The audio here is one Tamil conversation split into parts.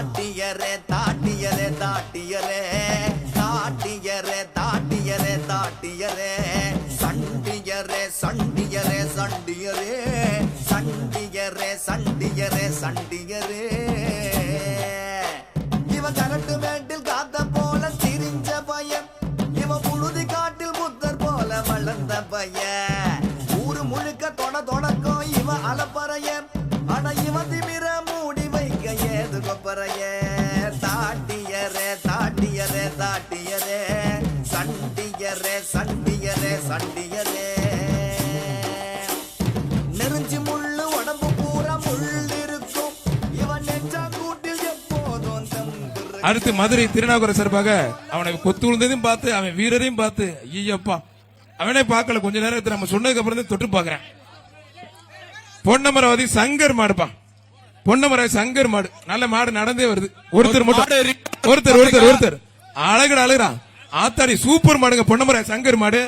தாட்டியரே தாட்டியரே தாட்டியரே தாட்டியரே தாட்டியரே தாட்டியரே சண்டியரே சண்டியரே சண்டியரே சண்டியரே சண்டியரே சண்டியரே இவன் கரட்டு மேட்டில் காத்த போல திரிஞ்ச பையன், இவன் புழுதி காட்டில் புத்தர் போல வளர்ந்த பையன். ஊரு முழுக்க தொடக்கம் இவன் அலப்பறையன், ஆனா இவன் திமிர மூடி வைக்க ஏது கொப்பறைய. தாட்டியரே தாட்டியரே தாட்டியரே சண்டியரே சண்டியரே சண்டியரே நெருஞ்சி முள்ளு உடம்பு பூரா முள்ளு இருக்கும், இவன் நெஞ்சா கூட்டில் எப்போதும் தம்பு. அடுத்து மதுரை திருநாவுக்கரசர் சார்பாக அவனை கொத்து விழுந்ததையும் பார்த்து அவன் வீரரையும் பார்த்து ஐயப்பா அவனே பார்க்கல, கொஞ்ச நேரத்தில் நம்ம சொன்னதுக்கு அப்புறம் தொட்டு பாக்குறேன். பொன்னமராவதி சங்கர் மாடுப்பான், பொன்னமராவதி சங்கர் மாடு நல்ல மாடு நடந்தே வருது. ஒருத்தர் மட்டும் ஒருத்தர் ஒருத்தர் ஒருத்தர் அழகட அழகிறான். ஆத்தாடி சூப்பர் மாடுங்க பொன்னமராவதி சங்கர் மாடு,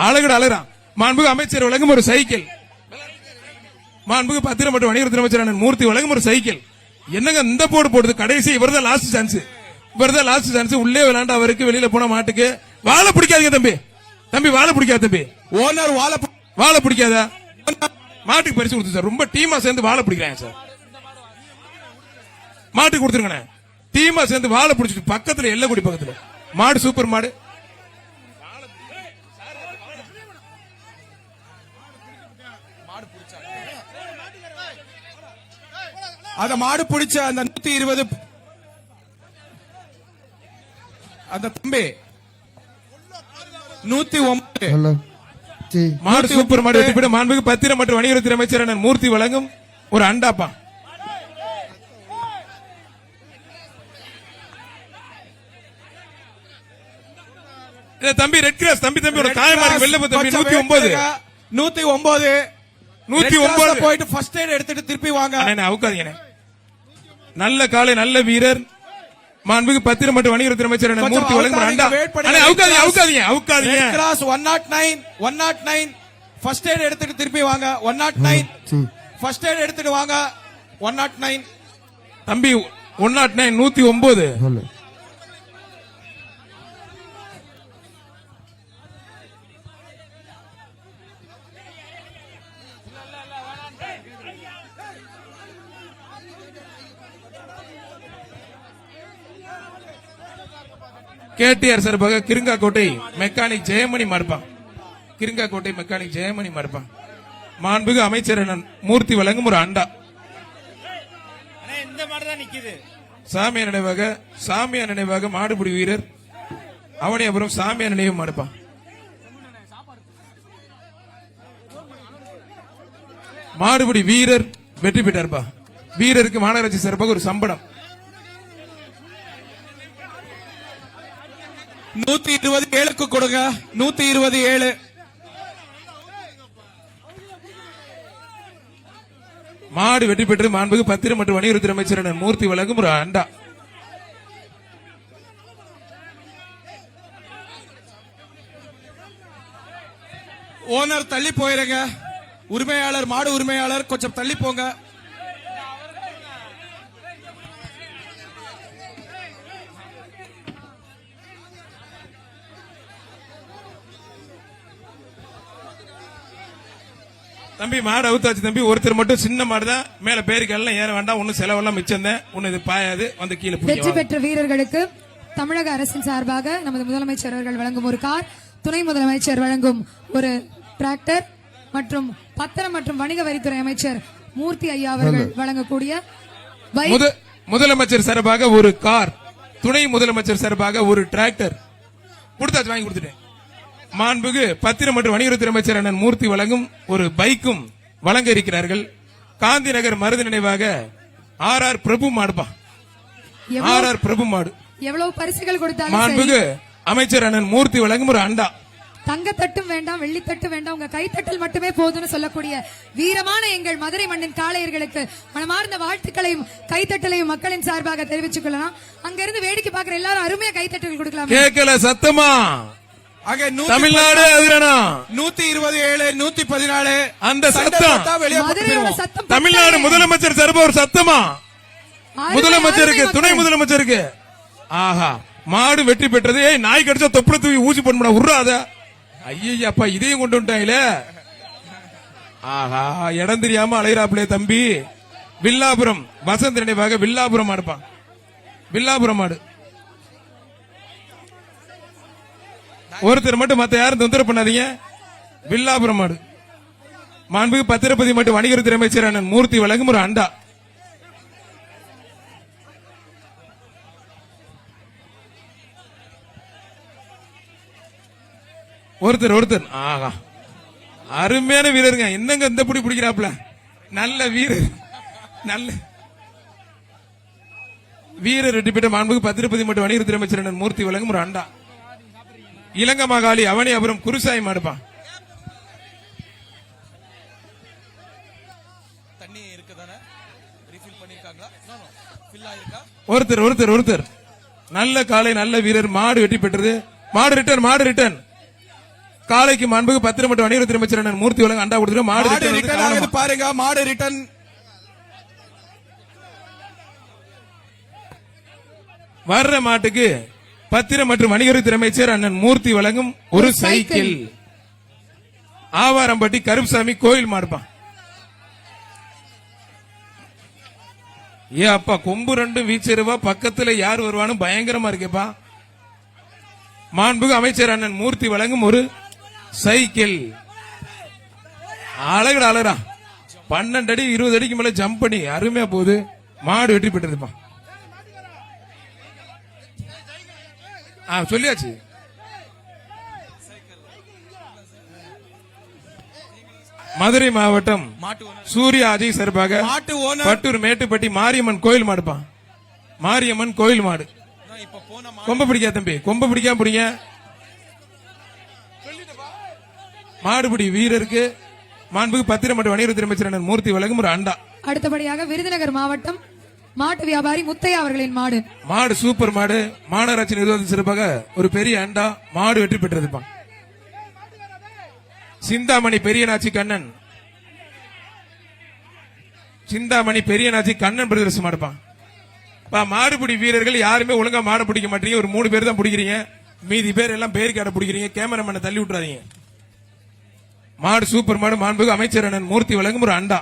அழகட அழகிறான். மாண்புக்கு அமைச்சர் வழங்கும் ஒரு சைக்கிள், மாண்புக்கு பத்திரம் மற்றும் வணிகத்துறை அமைச்சர் மூர்த்தி வழங்கும் ஒரு சைக்கிள். என்னங்க இந்த போடு போடுது, கடைசி இவர்தான் லாஸ்ட் சான்ஸ், இவர்தான் லாஸ்ட் சான்ஸ். உள்ளே விளையாண்ட அவருக்கு வெளியில போன மாட்டுக்கு வாழை பிடிக்காதீங்க தம்பி, தம்பி வாழை பிடிக்காத தம்பி, ஓனர் வாழை பிடிக்காதா மாட்டுக்கு பரிசு கொடுத்து சார். ரொம்ப டீமா சேர்ந்து வாழை பிடிக்கிறாங்க சார், மாட்டுக்கு கொடுத்துருங்க. டீமா சேர்ந்து வாழை பிடிச்சிட்டு பக்கத்துல எல்லக்குடி பக்கத்துல மாடு சூப்பர் மாடு. அந்த மாடு பிடிச்ச அந்த 120 அந்த தம்பி 109 மாடு சூப்பர் மாடு வெற்றி மாண்புக்கு பத்திரம் மற்றும் வணிகத்துறை அமைச்சர் மூர்த்தி வழங்கும் ஒரு அண்டாப்பா. தம்பி ரெட் கிராஸ் தம்பி தம்பி ஒரு காயமா வெளில தம்பி 109 போயிட்டு ஃபர்ஸ்ட் எய்ட் எடுத்துட்டு திருப்பி வாங்க. அவுக்காதீங்க, நல்ல காலை நல்ல வீரர் மாண்புக்கு பத்திரம் மற்றும் வணிகத்துறை அமைச்சர் மூர்த்தி வழங்கும் அண்டா. அவுக்காதீங்க அவுக்காதீங்க அவுக்காதீங்க. கிராஸ் 109 ஃபர்ஸ்ட் எய்ட் எடுத்துட்டு திருப்பி வாங்க. 109 ஃபர்ஸ்ட் எய்ட் எடுத்துட்டு வாங்க. 109 தம்பி 109 109 கேடிஆர் சார்பாக கிருங்காக்கோட்டை மெக்கானிக் ஜெயமணி மறுப்பான், கிருங்காக்கோட்டை மெக்கானிக் ஜெயமணி மறுப்பான். மாண்புக்கு அமைச்சர் மூர்த்தி வழங்கும் ஒரு அண்டா. இந்த மாதிரி தான் நிக்குது. சாமியார் நினைவாக மாடுபிடி வீரர் அவனியபுரம் சாமியார் நினைவு மறுப்பான். மாடுபிடி வீரர் வெற்றி பெற்றார்பா. வீரருக்கு மாநகராட்சி சார்பாக ஒரு சம்பளம் 127க்கு கொடுங்க. 127 மாடு வெற்றி பெற்று மாண்புக்கு பத்திரம் மற்றும் வணிகத்துறை அமைச்சர் மூர்த்தி வழங்கும் ஒரு அண்டா. ஓனர் தள்ளி போயிருங்க. உரிமையாளர் மாடு உரிமையாளர் கொஞ்சம் தள்ளி போங்க. தம்பி மாடு அவுத்தாச்சு தம்பி. ஒருத்தர் மட்டும் சின்ன மாடுதான் மேல பேருக்கெல்லாம் ஏற வேண்டாம், ஒன்னும் செலவெல்லாம் மிச்சம் தான், ஒன்னு இது பாயாது வந்து கீழே. வெற்றி பெற்ற வீரர்களுக்கு தமிழக அரசின் சார்பாக நமது முதலமைச்சர் அவர்கள் வழங்கும் ஒரு கார், துணை முதலமைச்சர் வழங்கும் ஒரு டிராக்டர் மற்றும் பத்திரம் மற்றும் வணிக வரித்துறை அமைச்சர் மூர்த்தி ஐயா அவர்கள் வழங்கக்கூடிய முதலமைச்சர் சார்பாக ஒரு கார், துணை முதலமைச்சர் சார்பாக ஒரு டிராக்டர் கொடுத்தாச்சு, வாங்கி கொடுத்துட்டேன். மாண்புக்கு பத்திரம் மற்றும் வணிகத்துறை அமைச்சர் அண்ணன் மூர்த்தி வழங்கும் ஒரு பைக்கும் வழங்க இருக்கிறார்கள். காந்தி நகர் மருது நினைவாக ஆர் பிரபு மாடுப்பா, ஆர் பிரபு மாடு. எவ்வளவு பரிசுகள் கொடுத்தாலும் மாண்புக்கு அமைச்சர் அண்ணன் மூர்த்தி வழங்கும் ஒரு அண்டா. தங்கத்தட்டும் வேண்டாம், வெள்ளித்தட்டு வேண்டாம், உங்க கைத்தட்டல் மட்டுமே போதும்னு சொல்லக்கூடிய வீரமான எங்கள் மதுரை மண்ணின் காளையர்களுக்கு மனமார்ந்த வாழ்த்துக்களையும் கைத்தட்டலையும் மக்களின் சார்பாக தெரிவித்துக் கொள்ளலாம். அங்க இருந்து வேடிக்கை பார்க்கிற எல்லாரும் அருமையா கைத்தட்டல் கொடுக்கலாம். கேட்கல சத்தமா தமிழ்நாடு 127 114 அந்த சத்தம் சத்தம் தமிழ்நாடு முதலமைச்சர் சார்பா ஒரு சத்தமா முதலமைச்சருக்கு அருமை துணை மக்களே. முதலமைச்சருக்கு ஆஹா மாடு வெற்றி பெற்றது. ஏய் நாய் கடிச்சா தொப்புல தூக்கி ஊசி போட உருறாத. ஐயப்பா இதையும் கொண்டு வந்துட்டாங்களே. ஆஹா இடம் தெரியாம அலைகிறாப்ளே தம்பி. வில்லாபுரம் வசந்த நினைவாக வில்லாபுரம் மாடுப்பான். வில்லாபுரம் மாடு ஒருத்தர் மட்டும் மத்த யாரும் தொந்தரவு பண்ணாதீங்க. வில்லாபுரம் மாடு மாண்புக்கு பத்திரப்பதி மட்டும் வணிகத்துறை அமைச்சர் அண்ணன் மூர்த்தி வழங்கும் ஒரு அண்டா. ஒருத்தர் ஆகா அருமையான வீரருங்க. என்னங்க இந்த புடி பிடிக்கிறாப்ல. நல்ல வீரர் நல்ல வீரர் வெற்றி பெற்ற மாண்புக்கு பத்திரப்பதி மற்றும் வணிகத்துறை அமைச்சர் அண்ணன் மூர்த்தி வழங்கும் ஒரு அண்டா. இலங்கை மகாளி அவனியாபுரம் குருசாய் மாடுப்பா. தண்ணி இருக்குதானே ரீஃபில் பண்ணிருக்காங்களா ஒருத்தர் நல்ல காலை நல்ல வீரர் மாடு வெற்றி பெற்றது. மாடு ரிட்டர்ன் காலைக்கு மாண்புக்கு பத்திரம் மற்றும் வணிகத்துறை அமைச்சர் அண்ணன் மூர்த்தி வழங்க அண்டா கொடுத்துட்டு மாடு ரிட்டர்ன் ஆகுது பாருங்க. மாடு ரிட்டர்ன் வர்ற மாட்டுக்கு பத்திரம் மற்றும் வணிகத்துறை அமைச்சர் அண்ணன் மூர்த்தி வழங்கும் ஒரு சைக்கிள். ஆவாரம்பட்டி கருப்புசாமி கோயில் மாடுப்பான். ஏ அப்பா கொம்பு ரெண்டும் வீச்சிருவா பக்கத்துல யார் வருவான்னு பயங்கரமா இருக்கேப்பா. மாண்புக்கு அமைச்சர் அண்ணன் மூர்த்தி வழங்கும் ஒரு சைக்கிள். அழகுடா 12 அடி 20 அடிக்கு மேல ஜம்ப் பண்ணி அருமையா போகுது. மாடு வெற்றி பெற்றதுப்பா. சொல்லியாச்சு. மதுரை மாவட்டம் சூர்யா அஜய் சார்பாக பட்டூர் மேட்டுப்பட்டி மாரியம்மன் கோயில் மாடுப்பான். மாரியம்மன் கோயில் மாடு. கொம்ப பிடிக்கா தம்பி, கொம்ப பிடிக்காம பிடிங்க. மாடுபிடி வீரருக்கு மாண்புக்கு பத்திரம் மற்றும் வணிகத்துறை அமைச்சர் அண்ணன் மூர்த்தி வழங்கும் ஒரு அண்டா. அடுத்தபடியாக விருதுநகர் மாவட்டம் மாட்டு வியாபாரி முத்தையா அவர்களின் மாடு. மாடு சூப்பர் மாடு. மாநகராட்சி நிர்வாகத்தின் சிறப்பாக ஒரு பெரிய அண்டா. மாடு வெற்றி பெற்றதுப்பா. சிந்தாமணி பெரியநாச்சி கண்ணன். சிந்தாமணி பெரியநாச்சி கண்ணன் பிரதர்ஸ் மாடுப்பான். மாடுபிடி வீரர்கள் யாருமே ஒழுங்கா மாடு பிடிக்க மாட்டீங்க. ஒரு 3 பேர் தான் பிடிக்கிறீங்க. மீதி பேர் எல்லாம் பேருக்காட பிடிக்கிறீங்க. கேமராமேனை தள்ளி விட்டுறாதீங்க. மாடு சூப்பர் மாடு. மாண்புக்கு அமைச்சர் அண்ணன் மூர்த்தி வழங்கும் ஒரு அண்டா.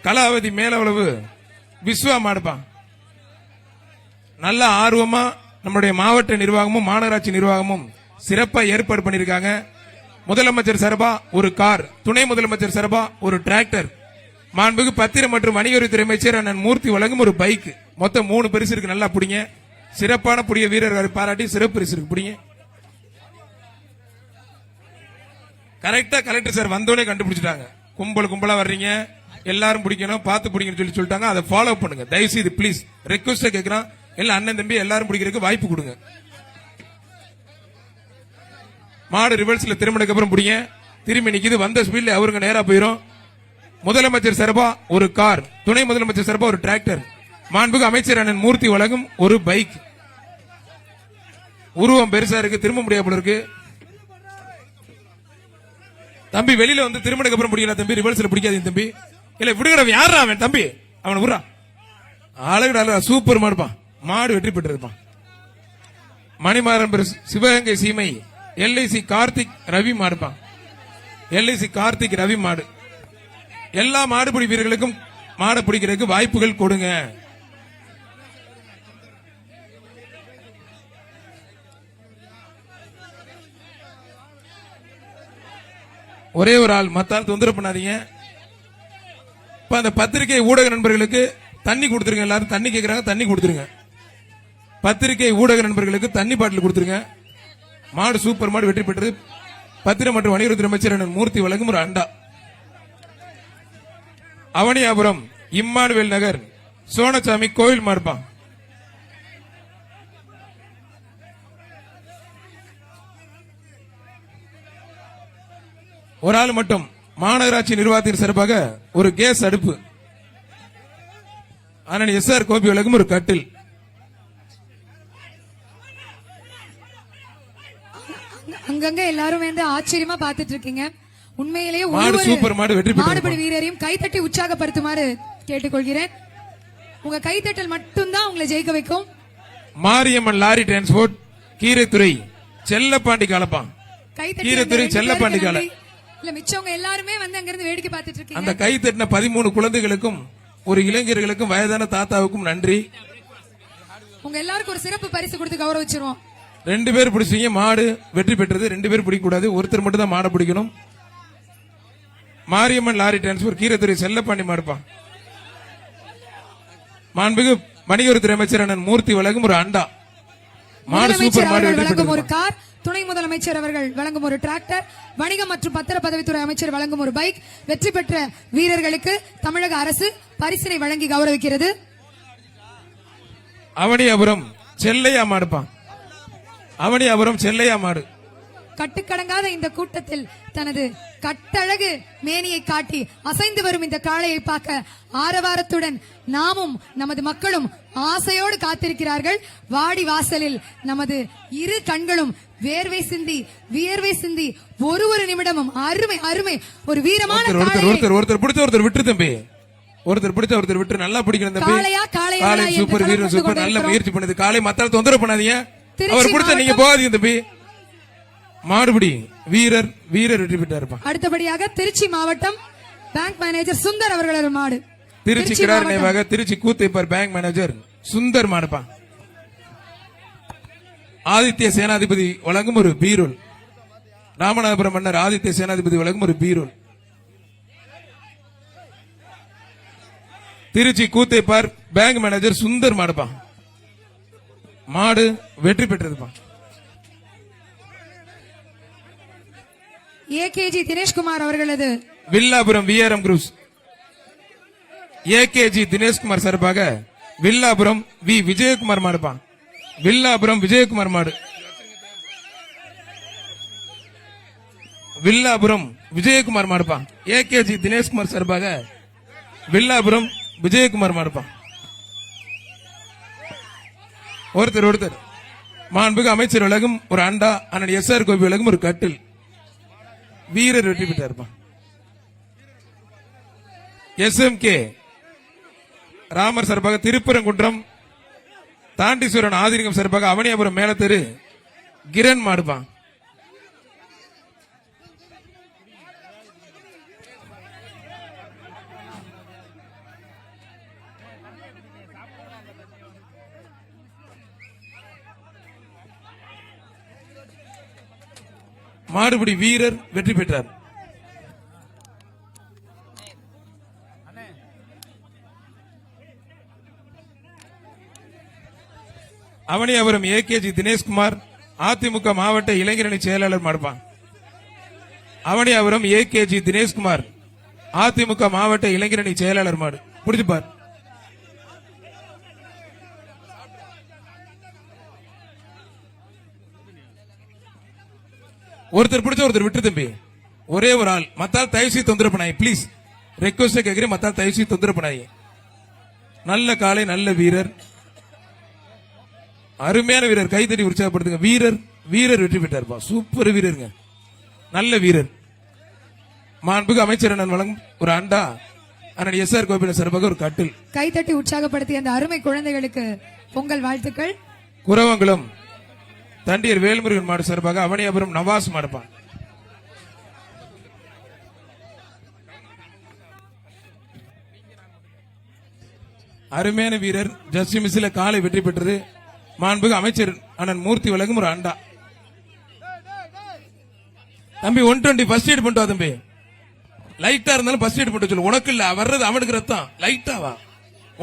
கலாவதி மேலவளவு விஸ்வா மாடுப்பான். நல்ல ஆர்வமா நம்முடைய மாவட்ட நிர்வாகமும் மாநகராட்சி நிர்வாகமும் சிறப்பா ஏற்பாடு பண்ணிருக்காங்க. முதலமைச்சர் சார்பா ஒரு கார், துணை முதலமைச்சர் சார்பா ஒரு டிராக்டர், மாண்புக்கு பத்திரம் மற்றும் வணிகத்துறை அமைச்சர் அண்ணன் மூர்த்தி வழங்கும் ஒரு பைக். மொத்தம் 3 பரிசு இருக்கு. நல்லா பிடிங்க. சிறப்பான புதிய வீரர்கள் பாராட்டி சிறப்பு பரிசு இருக்கு. பிடிங்க. கரெக்டா கலெக்டர் சார் வந்தோடனே கண்டுபிடிச்சிட்டாங்க. கும்பலா வர்றீங்க, எல்லாரும் பிடிக்கணும், பார்த்து பிடிக்கணும்னு சொல்லிட்டாங்க. அதை ஃபாலோ பண்ணுங்க தயவு செய்து ப்ளீஸ். ரெக்வஸ்ட் கேட்கிறோம். எல்லாம் அண்ணன் தம்பி எல்லாரும் பிடிக்கிறதுக்கு வாய்ப்பு கொடுங்க. மாடு ரிவர்ஸ்ல திரும்பினதுக்கு அப்புறம் பிடிங்க. திரும்பி நிக்குது. வந்த ஸ்பீட்ல அவருங்க நேரா போயிரும். முதலமைச்சர் சார்பா ஒரு கார், துணை முதலமைச்சர் சார்பா ஒரு டிராக்டர், மாண்புக்கு அமைச்சர் அண்ணன் மூர்த்தி வழங்கும் ஒரு பைக். உருவம் பெருசா இருக்கு, திரும்ப முடியாது போல இருக்கு. தம்பி வெளியில வந்து திருமணக்கு அப்புறம் பிடிக்கல தம்பி. ரிவர்ஸ்ல பிடிக்காதீங்க தம்பி. இல்ல விடுகிறவன் யாரா அவன் தம்பி? அவன் விடுறா. அழகுடா சூப்பர் மாடுப்பான். மாடு வெற்றி பெற்றிருப்பான். மணிமாறன் சிவகங்கை சீமை எல்ஐசி கார்த்திக் ரவி மாடுப்பான். எல்ஐசி கார்த்திக் ரவி மாடு. எல்லா மாடுபிடி வீரர்களுக்கும் மாடு பிடிக்கிறதுக்கு வாய்ப்புகள் கொடுங்க. ஒரே ஒரு ஆள், மத்த ஆள் தொந்தரவு பண்ணாதீங்க. இப்ப அந்த பத்திரிகை ஊடக நண்பர்களுக்கு தண்ணி கொடுத்துருங்க. எல்லாரும் தண்ணி கேட்கறாங்க, தண்ணி கொடுத்துருங்க. பத்திரிகை ஊடக நண்பர்களுக்கு தண்ணி பாட்டில் கொடுத்துருங்க. மாடு சூப்பர் மாடு வெற்றி பெற்றது. பத்திரம் மற்றும் வணிகத்துறை அமைச்சர் அண்ணன் மூர்த்தி வழங்கும் ஒரு அண்டா. அவனியாபுரம் இம்மானுவேல் நகர் சோனசாமி கோயில் மாடுப்பான். ஒரு ஆள் மட்டும் மாநகராட்சி நிர்வாகத்தின் சிறப்பாக ஒரு கேஸ் அடுப்பு. அண்ணன் SR கோபி வழங்கும் ஒரு கட்டில். அங்கங்க எல்லாரும் வந்து ஆச்சரியமா பாத்துட்டு இருக்கீங்க. உண்மையிலேயே மாடு ஒவ்வொரு சூப்பர் மாடு வெற்றி பெற்றது. மாடுபிடி வீரரையும் கைத்தட்டி உற்சாகப்படுத்துமாறு கேட்டுக்கொள்கிறேன். உங்க கைத்தட்டல் மட்டும்தான் உங்களை ஜெயிக்க வைக்கும். மாரியம்மன் லாரி டிரான்ஸ்போர்ட் கீரைத்துறை செல்லப்பாண்டி காலப்பான். கைத்தட்டி கீரைத்துறை அந்த செல்லப்பாண்டி ரெண்டு கால. பேருக்கு நன்றி. இல்ல மிச்சவங்க எல்லாருமே வந்து அங்க இருந்து வேடிக்கை பார்த்துட்டு இருக்கீங்க. அந்த கை தட்டின 13 குழந்தைகளுக்கும் ஒரு இளைஞர்களுக்கும் வயதான தாத்தாவுக்கும் நன்றி. உங்க எல்லாருக்கும் ஒரு சிறப்பு பரிசு கொடுத்து கௌரவிச்சிருவோம். 2 பேர் பிடிச்சீங்க, மாடு வெற்றி பெற்றது. 2 பேர் பிடிக்க கூடாது, ஒருத்தர் மட்டும் தான் மாடை பிடிக்கணும். மாரியம்மன் லாரி டிரான்ஸ்போர்ட் கீரைத்துறை செல்லப்பாண்டி மாடுப்பா. மாண்புமிகு வணிகத்துறை அமைச்சர் அண்ணன் மூர்த்தி வழங்கும் ஒரு அண்டா மாடு முதலமைச்சர் சூப்பர் மாடு அவர்கள் வெற்றி வழங்கும் ஒரு பெற்றது. கார், துணை முதலமைச்சர் அவர்கள் வழங்கும் ஒரு டிராக்டர், வணிகம் மற்றும் பத்திரப்பதவித்துறை அமைச்சர் வழங்கும் ஒரு பைக், வெற்றி பெற்ற வீரர்களுக்கு தமிழக அரசு பரிசினை வழங்கி கௌரவிக்கிறது. அவனியாபுரம் செல்லையா மாடுப்பா. அவனியாபுரம் செல்லையா மாடு. கட்டுக்கடங்காத இந்த கூட்டத்தில் தனது கட்டழகு மேனியை காட்டி அசைந்து வரும் இந்த காளையை பார்க்க ஆரவாரத்துடன் நாமும் நமது மக்களும் ஆசையோடு காத்திருக்கிறார்கள். வாடி வாசலில் நமது இரு கண்களும் வேர்வை சிந்தி வியர்வை சிந்தி ஒரு நிமிடமும் அருமை அருமை ஒரு வீரமான ஒருத்தர் பிடிச்ச ஒருத்தர் விட்டு தம்பி. ஒருத்தர் பிடிச்ச ஒருத்தர் விட்டு நல்லா பிடிக்கணும் தம்பி. காலை சூப்பர் வீரர் சூப்பர் நல்ல முயற்சி பண்ணுது. காலை மத்தால தொந்தரவு பண்ணாதீங்க. அவர் பிடிச்ச நீங்க போகாதீங்க தம்பி. மாடுபிடி வீரர் வெற்றி பெற்றாருப்பா. அடுத்தபடியாக திருச்சி மாவட்டம் பேங்க் மேனேஜர் சுந்தர் அவர்களது மாடு. திருச்சி கிடார் நினைவாக திருச்சி கூத்தைப்பர் பேங்க் மேனேஜர் சுந்தர் மாடுப்பா. ஆதித்ய சேனாதிபதி வழங்கும் ஒரு பீரோல். ராமநாதபுரம் மன்னர் ஆதித்ய சேனாதிபதி வழங்கும் ஒரு பீரோல். திருச்சி கூத்தைப்பார் பேங்க் மேனேஜர் சுந்தர் மாடுப்பா. மாடு வெற்றி பெற்றதுப்பா. ஏகேஜி தினேஷ்குமார் அவர்களது Villapuram VRM groups AKG Dineshkumar சார்பாக வில்லாபுரம் வி விஜயகுமார் மாடுப்பா. வில்லாபுரம் விஜயகுமார் மாடு. வில்லாபுரம் விஜயகுமார் மாடுப்பா. ஏகேஜி தினேஷ்குமார் சார்பாக வில்லாபுரம் விஜயகுமார் மாடுப்பா. ஒருத்தர் மாண்புக்கு அமைச்சர் விலகும் ஒரு அண்டா, அண்ணன் SR கோபி விலகும் ஒரு கட்டில். வீரர் வெற்றி பெற்றார்ப்பா. SMK ராமர் சார்பாக திருப்பரங்குன்றம் தாண்டீஸ்வரன் ஆதிரிகம் சார்பாக அவனியாபுரம் மேலத்தெரு கிரண் மாடுப்பா. மாடுபிடி வீரர் வெற்றி பெற்றார். அவனியாபுரம் ஏகேஜி தினேஷ்குமார் அதிமுக மாவட்ட இளைஞரணி செயலாளர் மாடுப்பான். அவனியாபுரம் ஏகேஜி தினேஷ்குமார் அதிமுக மாவட்ட இளைஞரணி செயலாளர் மாடு. புடிச்சுப்பார். ஒருத்தர் பிடிச்ச ஒருத்தர் விட்டு தம்பி. ஒரே ஒரு ஆள் மத்தால் தயவுசி தொந்தரவு பண்ணாய் ப்ளீஸ். ரெக்வஸ்ட் கேட்கிறேன், மத்தால் தயவுசி தொந்தரவு பண்ணாய். நல்ல காலை நல்ல வீரர் அருமையான வீரர். கைத்தடி உற்சாகப்படுத்துங்க. வீரர் வெற்றி பெற்றார்ப்பா. சூப்பர் வீரருங்க, நல்ல வீரர். மாண்புக்கு அமைச்சர் அண்ணன் வழங்கும் ஒரு அண்டா, அண்ணன் SR கோபில சார்பாக ஒரு கட்டில். கைத்தட்டி உற்சாகப்படுத்திய அந்த அருமை குழந்தைகளுக்கு பொங்கல் வாழ்த்துக்கள். குரவங்குளம் தண்டியர் வேல்முருகன் மாடு சார்பாக அவனியாபுரம் நவாஸ் மாடுப்பான். அருமையான வீரர் ஜஸ்ட் மிஸ்ல காலை வெற்றி பெற்றது. மாண்புக்கு அமைச்சர் அண்ணன் மூர்த்தி வழங்கும் ஒரு அண்டா. தம்பி 120 ஃபர்ஸ்ட் எய்ட் பண்ணிட்டு வா தம்பி. லைட்டா இருந்தாலும் ஃபர்ஸ்ட் எய்ட் பண்ணிட்டு சொல்லு. உனக்கு இல்ல வர்றது அவனுக்கு ரத்தம். லைட்டா வா,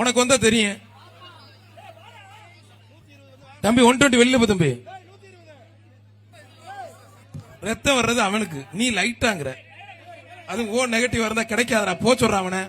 உனக்கு வந்தா தெரியும். தம்பி 120 வெளியில போ தம்பி. ரத்தம் வர்றது அவனுக்கு, நீ லைட்டாங்கிற. அது ஓ நெகட்டிவ் இருந்தா கிடைக்காதடா, போ சொல்ற அவனை.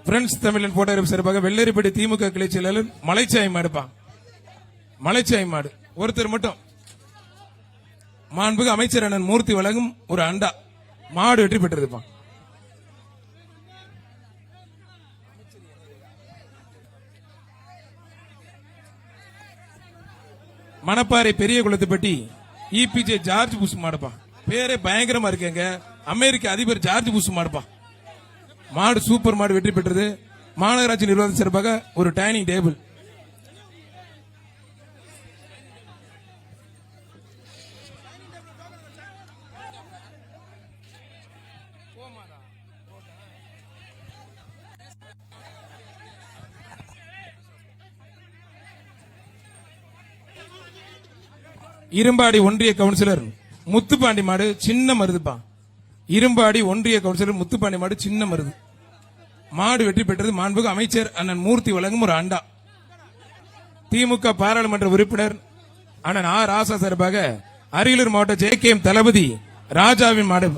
பிரெண்ட்ஸ் தமிழன் போட்டோ சிறப்பாக வெள்ளரிப்பட்டி திமுக கிளை செயலாளர் மலைச்சாய் மாடுப்பா. மலைச்சாய் மாடு ஒருத்தர் மட்டும். மாண்புக்கு அமைச்சர் அண்ணன் மூர்த்தி வழங்கும் ஒரு அண்டா. மாடு வெற்றி பெற்றதுப்பா. மணப்பாறை பெரிய குளத்துப்பட்டி இபிஜே ஜார்ஜ் புஷ் மாடுப்பா. பேரே பயங்கரமா இருக்குங்க. அமெரிக்க அதிபர் ஜார்ஜ் புஷ் மாடுப்பா. மாடு சூப்பர் மாடு வெற்றி பெற்றது. மாநகராட்சி நிர்வாகம் சிறப்பாக ஒரு டைனிங் டேபிள். இரும்பாடி ஒன்றிய கவுன்சிலர் முத்துப்பாண்டி மாடு சின்ன மருதுப்பா. இரும்பாடி ஒன்றிய கவுன்சிலர் முத்துப்பாண்டி மாடு சின்ன மருது. மாடு வெற்றி பெற்றது. மாண்புக்கு அமைச்சர் அண்ணன் மூர்த்தி வழங்கும் ஒரு அண்டா. திமுக பாராளுமன்ற உறுப்பினர் அண்ணன் ஆர் ராசா சார்பாக அரியலூர் மாவட்ட ஜேகேஎம் தளபதி ராஜாவின் மாடு.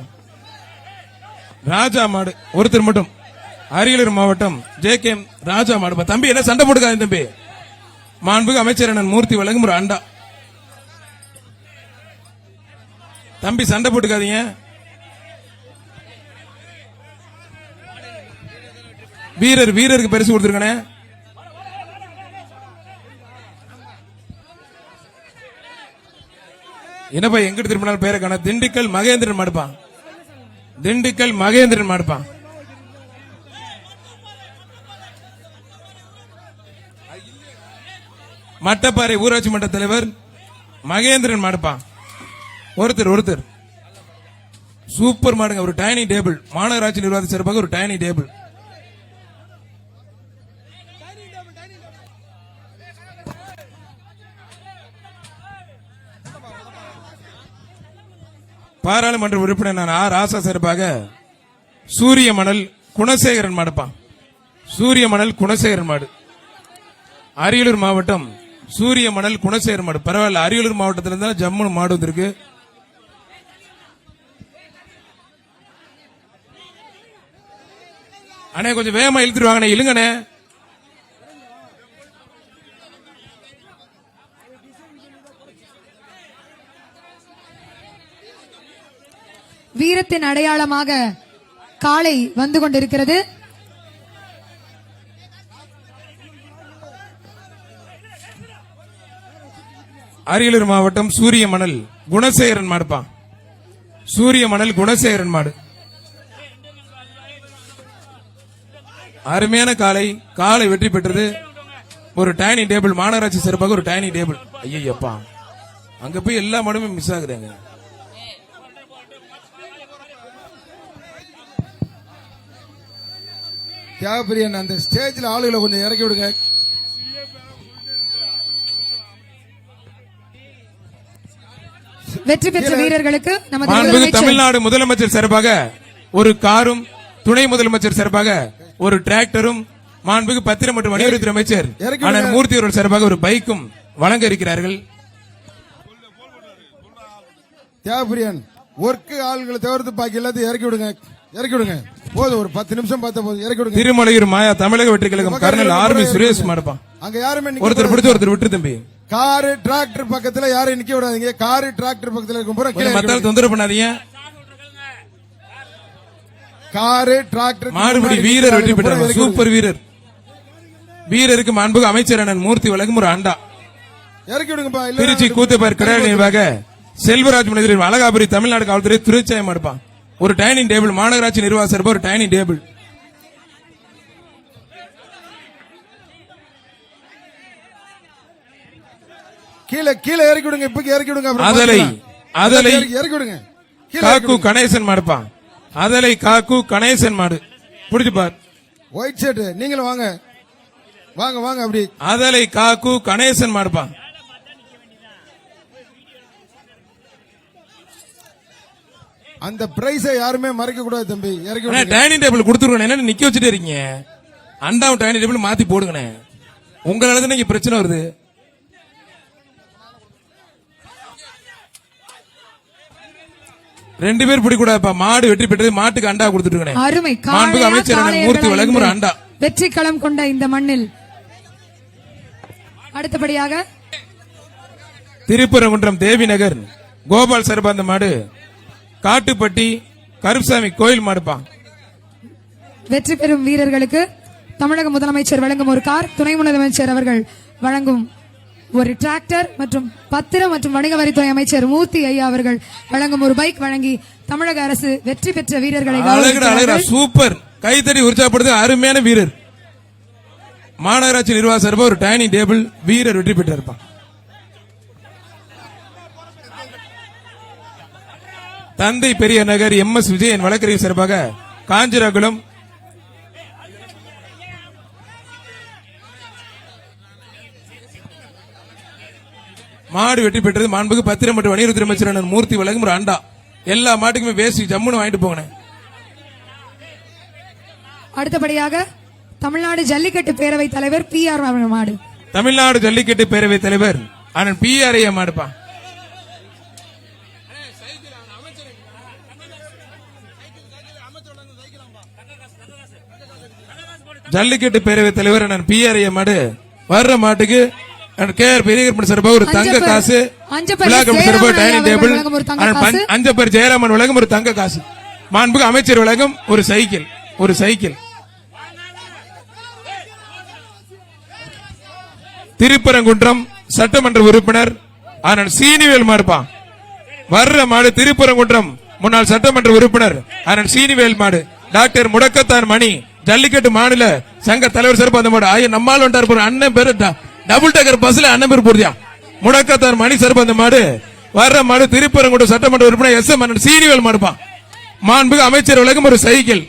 ராஜா மாடு ஒருத்தர் மட்டும். அரியலூர் மாவட்டம் ஜேகேஎம் ராஜா மாடு. தம்பி என்ன சண்டை போட்டுக்காது தம்பி. மாண்புக்கு அமைச்சர் அண்ணன் மூர்த்தி வழங்கும் ஒரு அண்டா. தம்பி சண்டை போட்டுக்காதீங்க. வீரருக்கு பரிசு கொடுத்துருக்கனே. என்னப்பா எங்கிட்ட திரும்பினாலும் பேரை காண. திண்டுக்கல் மகேந்திரன் மாடுப்பா. திண்டுக்கல் மகேந்திரன் மாடுப்பா. மட்டப்பாறை ஊராட்சி மன்ற தலைவர் மகேந்திரன் மாடுப்பா. ஒருத்தர் சூப்பர் மாடுங்க. ஒரு டைனிங் டேபிள். மாநகராட்சி நிர்வாக சிறப்பாக ஒரு டைனிங் டேபிள். பாராளுமன்ற உறுப்பினர் நான் ஆர் ராசா சிறப்பாக சூரிய மணல் குணசேகரன் மாடுப்பா. சூரிய மணல் குணசேகரன் மாடு. அரியலூர் மாவட்டம் சூரிய மணல் குணசேகரன் மாடு. பரவாயில்ல, அரியலூர் மாவட்டத்தில் இருந்தாலும் ஜம்மு மாடு வந்திருக்கு. அண்ணே கொஞ்சம் வேகமா இழுத்துருவாங்கண்ணே. இழுங்கண்ணே. வீரத்தின் அடையாளமாக காளை வந்து கொண்டிருக்கிறது. அரியலூர் மாவட்டம் சூரிய மணல் குணசேகரன் மாடுப்பா. சூரிய மணல் குணசேகரன் மாடு. அருமையான காலை வெற்றி பெற்றது. ஒரு டைனிங் டேபிள். மாநகராட்சி சிறப்பாக ஒரு டைனிங் டேபிள். ஐயப்பா அங்க போய் எல்லா மாடுமே மிஸ் ஆகுறாங்க. தியாகப்பிரியன் அந்த ஸ்டேஜ்ல ஆளுகளை கொஞ்சம் இறக்கி விடுங்க. வெற்றி பெற்ற வீரர்களுக்கு தமிழ்நாடு முதலமைச்சர் சிறப்பாக ஒரு காரும், துணை முதலமைச்சர் சிறப்பாக ஒரு டிராக்டரும், மாண்புக்கு பத்திரம் மற்றும் வணிகத்துறை அமைச்சர் அண்ணன் மூர்த்தி அவர்கள் சிறப்பாக ஒரு பைக்கும் வழங்க இருக்கிறார்கள். தியாகப்பிரியன் ஒர்க்கு ஆளுகளை தவிர்த்து பாக்கி எல்லாத்தையும் இறக்கி விடுங்க. போதும், ஒரு 10 நிமிஷம் பார்த்தா போதும். இறக்கி விடுங்க. திருமலையூர் மாயா தமிழக வெற்றி கழகம் கர்னல் ஆர்மி சுரேஷ் மாடுப்பான். அங்க யாருமே ஒருத்தர் பிடிச்சு ஒருத்தர் விட்டு தம்பி. காரு டிராக்டர் பக்கத்துல யாரும் நிக்க விடாதீங்க. காரு டிராக்டர் பக்கத்துல இருக்கும் மத்தால் தொந்தரவு பண்ணாதீங்க. காரு டிராக்டர் மாடுபிடி வீரர் வெற்றி பெற்றார். சூப்பர் வீரர். வீரருக்கு மாண்புக்கு அமைச்சர் அண்ணன் மூர்த்தி வழங்கும் ஒரு அண்டா. இறக்கி விடுங்கப்பா. திருச்சி கூத்தப்பார் கிடையாது நிர்வாக செல்வராஜ் மனிதரின் அழகாபுரி தமிழ்நாடு காவல்துறை திருச்சாயம் மாடுப்பான். ஒரு டைனிங் டேபிள். மாநகராட்சி நிர்வாக சார்பாக ஒரு டைனிங் டேபிள். கீழே இறக்கி விடுங்க. இப்ப இறக்கி விடுங்க. அதலை இறக்கி விடுங்க. காக்கு கணேசன் மாடுப்பான். அதலை காக்கு கணேசன் மாடு. புடிச்சு பார். ஒயிட் ஷர்ட் நீங்களும் வாங்க. அப்படி அதலை காக்கு கணேசன் மாடுப்பான். அந்த பிரைஸை யாருமே மறைக்க கூடாது தம்பி. இறக்கி டைனிங் டேபிள் கொடுத்துருக்கேன். என்ன நிக்க வச்சுட்டே இருக்கீங்க? அண்டாவும் டைனிங் டேபிள் மாத்தி போடுங்கண்ணே. உங்களால தான் இங்க பிரச்சனை வருது. ரெண்டு பேர் பிடிக்கூடாதுப்பா. மாடு வெற்றி பெற்றது. மாட்டுக்கு அண்டா கொடுத்துட்டு அருமை. அமைச்சர் மூர்த்தி வழங்கும் ஒரு அண்டா. வெற்றி களம் கொண்ட இந்த மண்ணில் அடுத்தபடியாக திருப்பரங்குன்றம் தேவி நகர் கோபால் சர்பாந்த மாடு காட்டுப்பட்டி கருப்சாமி கோயில் மாடுப்பா. வெற்றி பெறும் வீரர்களுக்கு தமிழக முதலமைச்சர் வழங்கும் ஒரு கார், துணை முதலமைச்சர் அவர்கள் வழங்கும் ஒரு டிராக்டர் மற்றும் பத்திரம் மற்றும் வணிக வரித்துறை அமைச்சர் மூர்த்தி ஐயா அவர்கள் வழங்கும் ஒரு பைக் வழங்கி தமிழக அரசு வெற்றி பெற்ற வீரர்களை கௌரவிக்கிறார்கள். சூப்பர், கைத்தறி உற்சாகப்படுது. அருமையான வீரர். மாநகராட்சி நிர்வாக சார்பாக ஒரு டைனிங் டேபிள் வீரர் வெற்றி பெற்றிருப்பான். தந்தை பெரிய நகர் MS விஜயன் வழக்கறிஞர் சார்பாக காஞ்சிராகுளம் மாடு வெற்றி பெற்றது. மாண்புக்கு பத்திரம் மற்றும் வணிகத்துறை அமைச்சர் மூர்த்தி வழங்கும் ஒரு அண்டா. எல்லா மாட்டுக்குமே வேசி ஜம்முன்னு வாங்கிட்டு போங்க. அடுத்தபடியாக தமிழ்நாடு ஜல்லிக்கட்டு பேரவை தலைவர் PR மாடு. தமிழ்நாடு ஜல்லிக்கட்டு பேரவை தலைவர் அண்ணன் PR ஐயா மாடுப்பா. ஜல்லிக்கட்டு பேரவை தலைவர் அண்ணன் PR ஐயா மாடு வர்ற மாட்டுக்கு KR பெரியகற்பன் சார்பாக ஒரு தங்க காசு, டைனிங் டேபிள், அஞ்சப்பர் ஜெயராமன் வழங்கும் ஒரு தங்க காசு, மாண்புக்கு அமைச்சர் வழங்கும் ஒரு சைக்கிள். திருப்பரங்குன்றம் சட்டமன்ற உறுப்பினர் அண்ணன் சீனிவேல் மாடுப்பா. வர்ற மாடு திருப்பரங்குன்றம் முன்னாள் சட்டமன்ற உறுப்பினர் அண்ணன் சீனிவேல் மாடு. டாக்டர் முடக்கத்தான் மணி ஜல்லிக்கட்டு மாநில சங்க தலைவர் சார்பு அந்த மாடு. ஐயா நம்மால் வந்தார் அண்ணன் பேரு டபுள் டேக்கர் பஸ்ல அண்ணன் பேர் போடுதியா. முடக்கத்தான் மணி சார்பு அந்த மாடு. வர்ற மாடு திருப்பரங்குன்றம் சட்டமன்ற உறுப்பினர் SM அண்ணன் சீனிவேல் மாடுப்பா. மாண்புக்கு அமைச்சர் வழங்கும் ஒரு சைக்கிள்.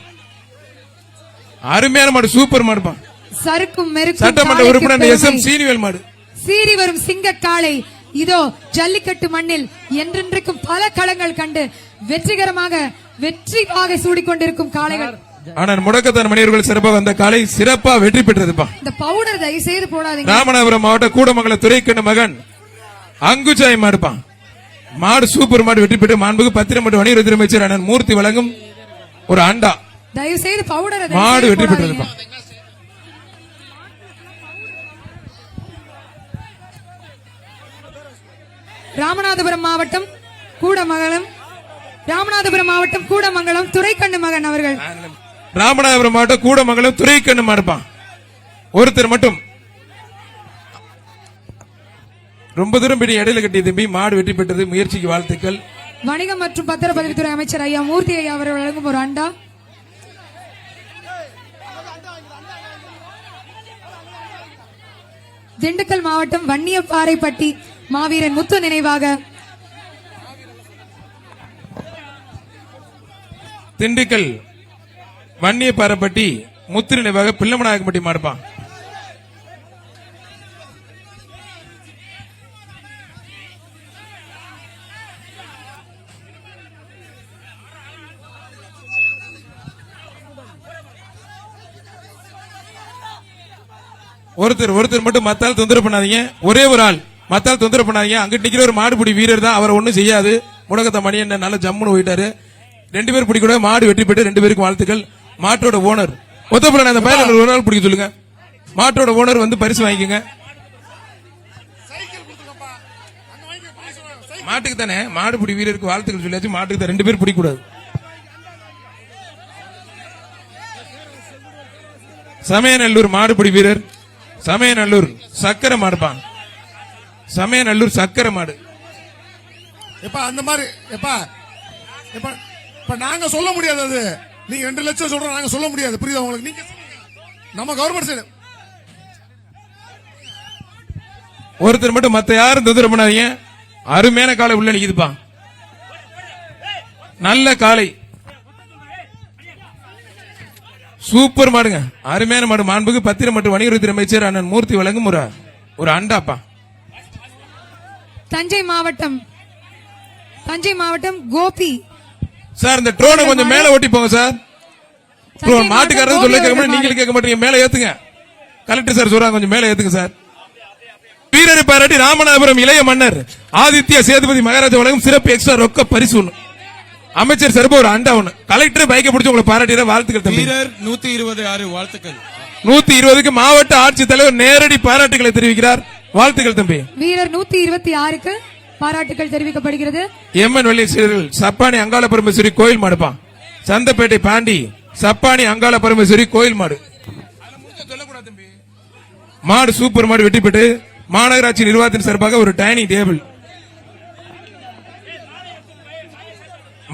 அருமையான மாடு, சூப்பர் மாடுப்பா. சட்டமன்ற உறுப்பினர் SM சீனிவேல் மாடு. சீறி வரும் சிங்க காளை இதோ ஜல்லிக்கட்டு மண்ணில் என்றென்றைக்கும் பல களங்கள் கண்டு வெற்றிகரமாக வெற்றி வாகை சூடிக்கொண்டிருக்கும் காளைகள். ஆனால் முடக்கத்தான் மணியர்கள் சிறப்பாக அந்த காலை சிறப்பா வெற்றி பெற்றதுப்பா. இந்த பவுடர் தயவு செய்து போடாதீங்க. ராமநாதபுரம் மாவட்ட கூடமங்கலம் துரைக்கண்ண மகன் அங்குச்சாய் மாடுப்பா. மாடு சூப்பர் மாடு வெற்றி பெற்று மாண்புக்கு பத்திரம் மற்றும் வணிகத்துறை அமைச்சர் அண்ணன் மூர்த்தி வழங்கும் ஒரு அண்டா. தயவு செய்து பவுடர் மாடு வெற்றி பெற்றதுப்பா. ராமநாதபுரம் மாவட்டம் கூடமங்கலம் துரைக்கண்ணு மகன் அவர்கள். ராமநாதபுரம் மாவட்டம் கூடமங்கலம் துரைக்கண்ணு மாடுப்பா. ஒருத்தர் மட்டும் ரொம்ப தூரம் பிடி இடையில கட்டி தம்பி. மாடு வெற்றி பெற்றது, முயற்சிக்கு வாழ்த்துக்கள். வணிகம் மற்றும் பத்திரப்பதிவுத்துறை அமைச்சர் ஐயா மூர்த்தி ஐயா அவர்கள் வழங்கும் ஒரு அண்டா. திண்டுக்கல் மாவட்டம் வன்னியப்பாறைப்பட்டி மாவீரன் முத்து நினைவாக திண்டுக்கல் வன்னியப்பாறைப்பட்டி முத்து நினைவாக பிள்ளமநாயகம்பட்டி மாடுப்பா. ஒருத்தர் மட்டும் மத்தால் தொந்தரவு பண்ணாதீங்க. ஒரே ஒரு ஆள் மத்தால் தொந்தரவு பண்ணாதீங்க. அங்கிட்டு நிக்கிற ஒரு மாடுபிடி வீரர் தான், அவர் ஒண்ணும் செய்யாது. முடக்கத்த மணி என்ன நல்ல ஜம்முன்னு போயிட்டாரு. 2 பேர் பிடிக்கூட மாடு வெற்றி பெற்று 2 பேருக்கு வாழ்த்துக்கள். மாட்டோட ஓனர் ஒத்தப்பட அந்த பையன் ஒரு நாள் பிடிக்க சொல்லுங்க. மாட்டோட ஓனர் வந்து பரிசு வாங்கிக்கோங்க. மாட்டுக்கு தானே மாடுபிடி வீரருக்கு வாழ்த்துக்கள் சொல்லியாச்சு. மாட்டுக்கு தான் 2 பேர் பிடிக்கூடாது. சமயநல்லூர் மாடுபிடி வீரர் சமயநல்லூர் சக்கரை மாடுப்பான். சமயநல்லூர் சக்கரை மாடு. அந்த மாதிரி இப்ப நாங்க சொல்ல முடியாது. அது நீங்க 2 லட்சம் சொல்றோம், நாங்க சொல்ல முடியாது. புரியுதா உங்களுக்கு? நீங்க நம்ம கவர்மெண்ட் சைடு ஒருத்தர் மட்டும் மத்த யாரும் தொந்தரவு பண்ணாதீங்க. அருமையான காலை உள்ள நிக்குதுப்பா. நல்ல காலை, சூப்பர் மாடுங்க, அருமையான மாடு. மாண்புக்கு பத்திரம் மற்றும் வணிகத்துறை அமைச்சர் அண்ணன் மூர்த்தி வழங்கும் ஒரு அண்டாப்பா. தஞ்சை மாவட்டம் கோபி சார், இந்த ட்ரோனை கொஞ்சம் மேல ஓட்டி போங்க சார். மாட்டுக்காரர் சொல்ல கேட்க மாட்டேன், நீங்களும் கேட்க மாட்டீங்க. மேல ஏத்துங்க. கலெக்டர் சார் சொல்றாங்க, கொஞ்சம் மேல ஏத்துங்க சார். வீரரை பாராட்டி ராமநாதபுரம் இளைய மன்னர் ஆதித்ய சேதுபதி மகாராஜா வழங்கும் சிறப்பு எக்ஸ்ட்ரா ரொக்க பரிசு ஒண்ணு. அமைச்சர் சார்பா ஒரு அண்டா ஒண்ணு. கலெக்டர் பைக்கை பிடிச்சி உங்களை பாராட்டிற வாழ்த்துக்கள். வீரர் 126 வாழ்த்துக்கள். 120க்கு மாவட்ட ஆட்சித்தலைவர் நேரடி பாராட்டுகளை தெரிவிக்கிறார். வாழ்த்துக்கள் தம்பி. வீரர் 126க்கு பாராட்டுகள் தெரிவிக்கப்படுகிறது. எம்என் வெள்ளி சீரர்கள் சப்பானி அங்காள பரமேஸ்வரி கோயில் மாடுப்பான். சந்தப்பேட்டை பாண்டி சப்பானி அங்காள பரமேஸ்வரி கோயில் மாடு. மாடு சூப்பர் மாடு வெட்டி பெற்று மாநகராட்சி நிர்வாகத்தின் சார்பாக ஒரு டைனிங் டேபிள்.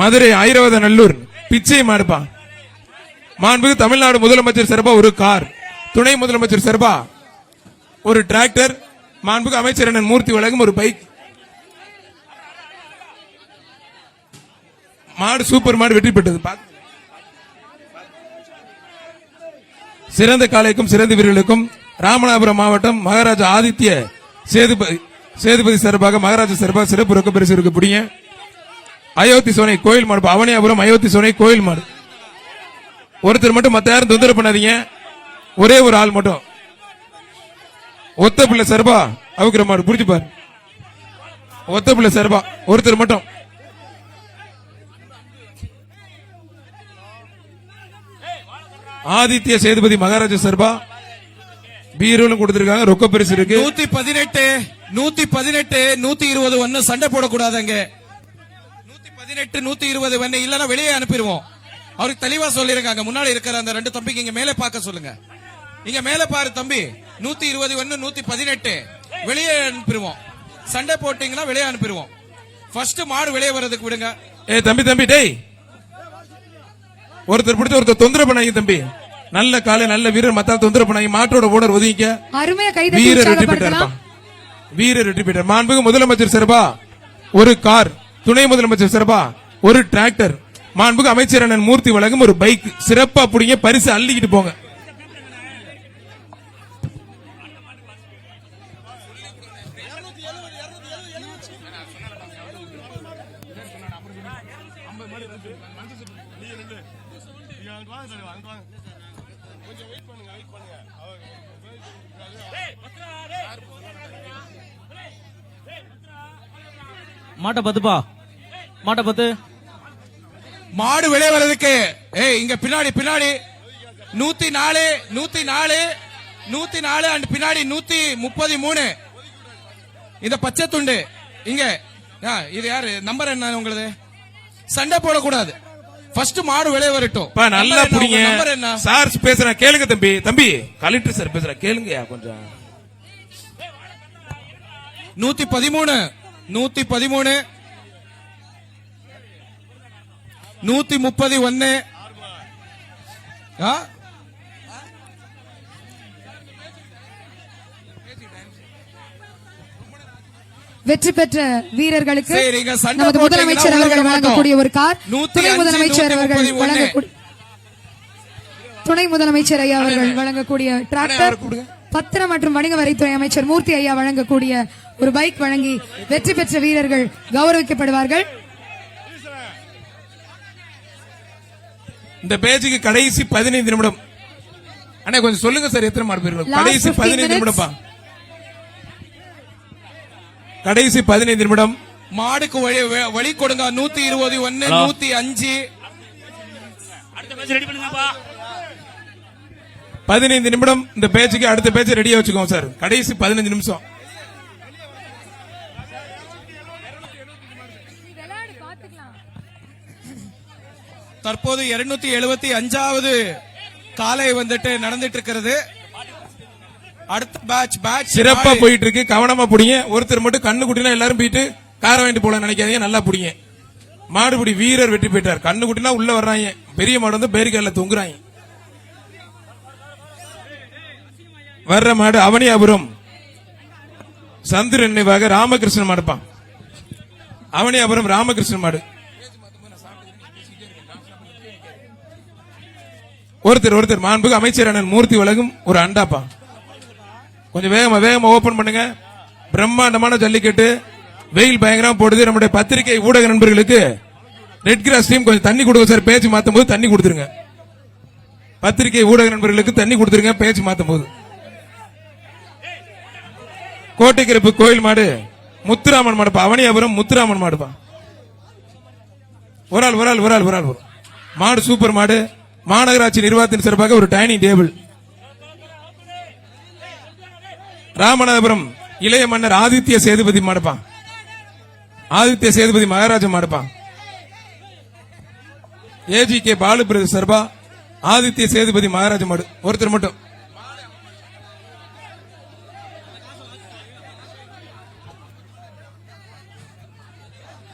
மதுரை ஐரவதநல்லூர் பிச்சை மாடுப்பான். மாண்புக்கு தமிழ்நாடு முதலமைச்சர் சார்பா ஒரு கார், துணை முதலமைச்சர் சார்பா ஒரு டிராக்டர், மாண்புக்கு அமைச்சர் அண்ணன் மூர்த்தி வழங்கும் ஒரு பைக். மாடு சூப்பர் மாடு வெற்றி பெற்றது. சிறந்த காளைக்கும் சிறந்த வீரர்களுக்கும் ராமநாதபுரம் மாவட்டம் மகாராஜா ஆதித்ய சேதுபதி சார்பாக மகாராஜா சார்பாக சிறப்பு ரொக்க பரிசு இருக்கக்கூடிய அயோத்தி சோனை கோயில் மாடு. அவனியாபுரம் அயோத்தி சோனை கோயில் மாடு. ஒருத்தர் மட்டும் மத்த யாரும் தொந்தரவு பண்ணாதீங்க. ஒரே ஒரு ஆள் மட்டும் ஒத்த பிள்ளை சார்பா அவுக்கிற மாடு புடிச்சு பாரு. ஒத்த பிள்ளை சார்பா ஒருத்தர் மட்டும். ஆதித்ய சேதுபதி மகாராஜா சார்பா பீரோலும் கொடுத்திருக்காங்க. ரொக்க பரிசு இருக்கு. 118 118 120 ஒன்னு சண்டை போடக்கூடாதுங்க. 118 120 ஒன்னு இல்லனா வெளியே அனுப்பிடுவோம். அவருக்கு தெளிவா சொல்லிருக்காங்க. முன்னாடி இருக்கிற அந்த ரெண்டு தம்பிக்கு இங்க மேலே பார்க்க சொல்லுங்க. இங்க மேலே பாரு தம்பி. 121 118 வெளியே அனுப்பிடுவோம். சண்டை போட்டீங்கன்னா வெளியே அனுப்பிடுவோம். ஃபர்ஸ்ட் மாடு வெளியே வர்றதுக்கு விடுங்க. தம்பி தம்பி டேய், ஒருத்தர் பிடிச்ச ஒருத்தர் தொந்தரவு பண்ணாங்க தம்பி. நல்ல காலை நல்ல வீரர் மத்தால் தொந்தரவு பண்ணாங்க. மாட்டோட ஓனர் ஒதுங்கிக்க. அருமையா கைதட்டி வீரர் வெற்றி உற்சாகப்படுத்தலாம். பெற்றார். வீரர் வெற்றி பெற்றார். மாண்புக்கு முதலமைச்சர் சார்பா ஒரு கார், துணை முதலமைச்சர் சார்பா ஒரு டிராக்டர், மாண்புக்கு அமைச்சர் அண்ணன் மூர்த்தி வழங்கும் ஒரு பைக். சிறப்பா புடிங்க, பரிசு அள்ளிக்கிட்டு போங்க. மாட்ட பத்துப்பா, மாட்ட பத்து. மாடு வெளியே வர்றதுக்கு இங்க பின்னாடி பின்னாடி 104 104 104 அண்ட் பின்னாடி 133 இந்த பச்சை துண்டு இங்க. இது யாரு நம்பர் என்ன உங்களது? சண்டை போடக்கூடாது. ஃபர்ஸ்ட் மாடு வெளியே வரட்டும். நல்லா புடிங்க. நம்பர் என்ன? சார் பேசுறேன் கேளுங்க தம்பி. தம்பி கலெக்டர் சார் பேசுறேன் கேளுங்க கொஞ்சம். 113 113 131 வெற்றி பெற்ற வீரர்களுக்கு சரி, இங்க சண்டை நமது முதலமைச்சர் போட்டீங்கன்னா அவர்கள் உள்ள வழங்கக்கூடிய ஒரு கார், 105, துணை முதலமைச்சர் அவர்கள் 131 வழங்கக்கூடிய துணை முதலமைச்சர் ஐயா அவர்கள் வழங்கக்கூடிய டிராக்டர், பத்திரம் மற்றும் வணிக வரித்துறை அமைச்சர் மூர்த்தி ஐயா வழங்கக்கூடிய ஒரு பைக் வழங்கி வெற்றி பெற்ற வீரர்கள் கௌரவிக்கப்படுவார்கள். இந்த பேஜுக்கு கடைசி 15 நிமிடம். அண்ணா கொஞ்சம் சொல்லுங்க சார் எத்தனை மாடு போயிருக்கோம்? Last கடைசி 15 15 minutes. நிமிடம்ப்பா. கடைசி 15 நிமிடம். மாடுக்கு வழி கொடுங்க. 121 105 15 நிமிடம். இந்த பேச்சுக்கு அடுத்த பேச்சு ரெடியா வச்சுக்கோங்க சார். கடைசி 15 நிமிஷம். தற்போது 275வது காலை வந்துட்டு நடந்துட்டு இருக்கிறது. அடுத்த பேட்ச் சிறப்பா போயிட்டு இருக்கு. கவனமா புடிங்க. ஒருத்தர் மட்டும் கண்ணு குட்டினா எல்லாரும் போயிட்டு கார வாங்கிட்டு போல நினைக்காதீங்க. நல்லா புடிங்க. மாடுபிடி வீரர் வெற்றி பெற்றார். கண்ணு குட்டினா உள்ள வர்றாங்க. பெரிய மாடு வந்து பேரிக்கால தொங்குறாங்க. வர்ற மாடு அவனியாபுரம் சந்திரன் நினைவாக ராமகிருஷ்ணன் மாடுப்பான். அவனியாபுரம் ராமகிருஷ்ணன் மாடு. ஒருத்தர் மாண்புக்கு அமைச்சர் அண்ணன் மூர்த்தி வழங்கும் ஒரு அண்டாப்பா. கொஞ்சம் வேகமா ஓபன் பண்ணுங்க. பிரம்மாண்டமான ஜல்லிக்கட்டு. வெயில் பயங்கரமா போடுது. நம்முடைய பத்திரிகை ஊடக நண்பர்களுக்கு ரெட் கிராஸ் டீம் கொஞ்சம் தண்ணி கொடுங்க சார். பேச்சு மாத்தும் போது தண்ணி கொடுத்துருங்க. பத்திரிகை ஊடக நண்பர்களுக்கு தண்ணி கொடுத்துருங்க பேச்சு மாத்தும் போது. கோட்டைக்கிருப்பு கோயில் மாடு முத்துராமன் மாடுப்பா. அவனியாபுரம் முத்துராமன் மாடுப்பா. ஒரு ஆள் மாடு சூப்பர் மாடு. மாநகராட்சி நிர்வாகத்தின் சார்பாக ஒரு டைனிங் டேபிள். ராமநாதபுரம் இளைய மன்னர் ஆதித்ய சேதுபதி மாடுப்பான். ஆதித்ய சேதுபதி மகாராஜா மாடுப்பான். ஏஜிகே பாலு பிரதேச சர்பா ஆதித்ய சேதுபதி மகாராஜா மாடு. ஒருத்தர் மட்டும்.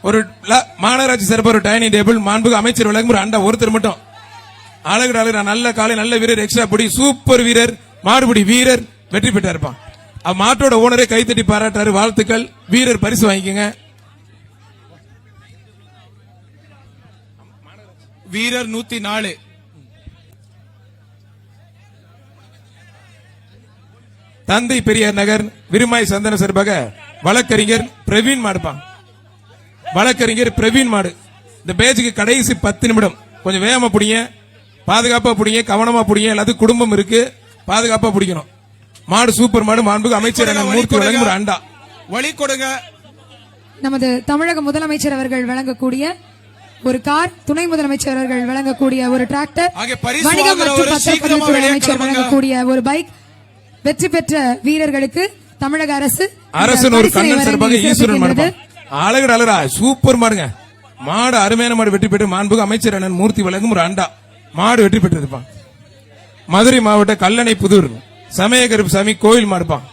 ஒரு மாநகராட்சி சார்பா ஒரு டைனிங் டேபிள் மாண்புக்கு அமைச்சர் வழங்கும் ஒரு அண்டா. ஒருத்தர் மட்டும். அழகு அழகு நல்ல காலை நல்ல வீரர் எக்ஸ்ட்ரா பொடி சூப்பர் வீரர் மாடுபிடி வீரர் வெற்றி பெற்றா இருப்பான். மாட்டோட ஓனரே கைத்தட்டி பாராட்டாரு. வாழ்த்துக்கள். வீரர் பரிசு வாங்கிக்கங்க. வீரர் 104. தந்தை பெரியார் நகர் விருமாய் சந்தன சார்பாக வழக்கறிஞர் பிரவீன் மாடுப்பான். வழக்கறிஞர் பிரவீன் மாடு. இந்த பேஜுக்கு கடைசி 10 நிமிடம். கொஞ்சம் வேகமா பிடிங்க, பாதுகாப்பா பிடிங்க, கவனமா பிடிங்க. எல்லாத்துக்கும் குடும்பம் இருக்கு, பாதுகாப்பா பிடிக்கணும். மாடு சூப்பர் மாடு. மாண்புக்கு அமைச்சர் மூர்த்தி வழங்கும் ஒரு அண்டா. வழி கொடுங்க. நமது தமிழக முதலமைச்சர் அவர்கள் வழங்கக்கூடிய ஒரு கார், துணை முதலமைச்சர் அவர்கள் வழங்கக்கூடிய ஒரு டிராக்டர், ஆகிய பரிசு வணிகம் மற்றும் வாங்குறவரு பத்திரப்பதிவுத்துறை சீக்கிரமா வெளியே அமைச்சர் கிளம்புங்க. வழங்கக்கூடிய ஒரு பைக், வெற்றி பெற்ற வீரர்களுக்கு தமிழக அரசு அரசன் ஒரு கண்ணன் பரிசினை சார்பாக வழங்கி ஈஸ்வரன் சிறப்பிக்கின்றது. மாடுப்பான். அழகு அழகா சூப்பர் மாடுங்க. மாடு அருமையான மாடு வெற்றி பெற்று மாண்புக்கு அமைச்சர் அண்ணன் மூர்த்தி வழங்கும் ஒரு அண்டா. மாடு வெற்றி பெற்றிருப்பான். மதுரை மாவட்ட கல்லணை புதூர் சமயகருப்பு சாமி கோயில் மாடுப்பான்.